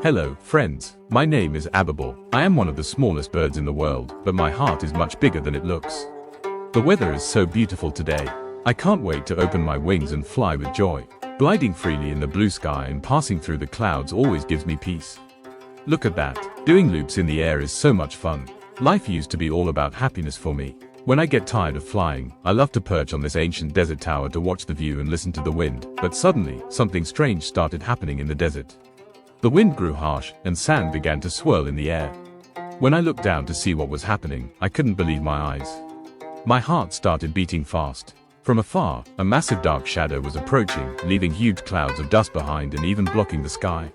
Hello, friends. My name is Ababil. I am one of the smallest birds in the world, but my heart is much bigger than it looks. The weather is so beautiful today. I can't wait to open my wings and fly with joy. Gliding freely in the blue sky and passing through the clouds always gives me peace. Look at that. Doing loops in the air is so much fun. Life used to be all about happiness for me. When I get tired of flying, I love to perch on this ancient desert tower to watch the view and listen to the wind, but suddenly, something strange started happening in the desert. The wind grew harsh, and sand began to swirl in the air. When I looked down to see what was happening, I couldn't believe my eyes. My heart started beating fast. From afar, a massive dark shadow was approaching, leaving huge clouds of dust behind and even blocking the sky.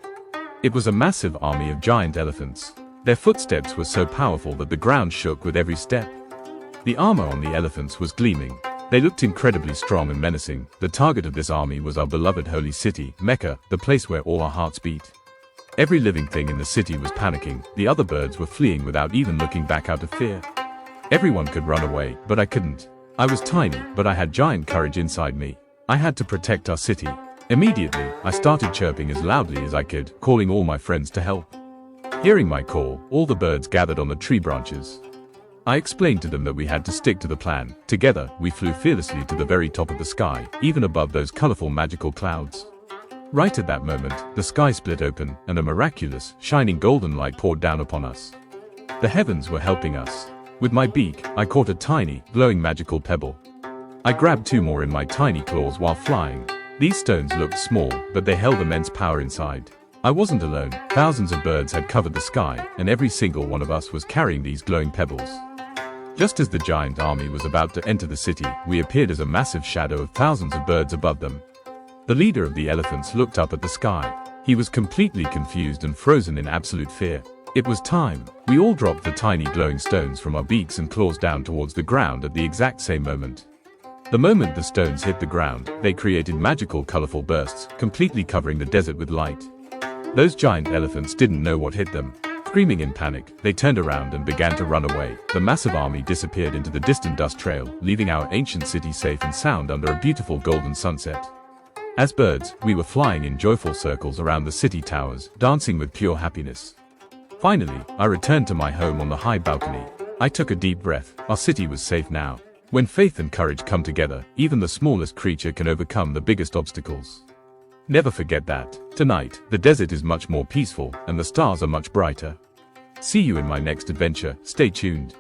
It was a massive army of giant elephants. Their footsteps were so powerful that the ground shook with every step. The armor on the elephants was gleaming. They looked incredibly strong and menacing. The target of this army was our beloved holy city, Mecca, the place where all our hearts beat. Every living thing in the city was panicking. The other birds were fleeing without even looking back out of fear. Everyone could run away, but I couldn't. I was tiny, but I had giant courage inside me. I had to protect our city. Immediately, I started chirping as loudly as I could, calling all my friends to help. Hearing my call, all the birds gathered on the tree branches. I explained to them that we had to stick to the plan. Together, we flew fearlessly to the very top of the sky, even above those colorful magical clouds. Right at that moment, the sky split open, and a miraculous, shining golden light poured down upon us. The heavens were helping us. With my beak, I caught a tiny, glowing magical pebble. I grabbed two more in my tiny claws while flying. These stones looked small, but they held immense power inside. I wasn't alone. Thousands of birds had covered the sky, and every single one of us was carrying these glowing pebbles. Just as the giant army was about to enter the city, we appeared as a massive shadow of thousands of birds above them. The leader of the elephants looked up at the sky. He was completely confused and frozen in absolute fear. It was time. We all dropped the tiny glowing stones from our beaks and claws down towards the ground at the exact same moment. The moment the stones hit the ground, they created magical colorful bursts, completely covering the desert with light. Those giant elephants didn't know what hit them. Screaming in panic, they turned around and began to run away. The massive army disappeared into the distant dust trail, leaving our ancient city safe and sound under a beautiful golden sunset. As birds, we were flying in joyful circles around the city towers, dancing with pure happiness. Finally, I returned to my home on the high balcony. I took a deep breath. Our city was safe now. When faith and courage come together, even the smallest creature can overcome the biggest obstacles. Never forget that. Tonight, the desert is much more peaceful, and the stars are much brighter. See you in my next adventure. Stay tuned.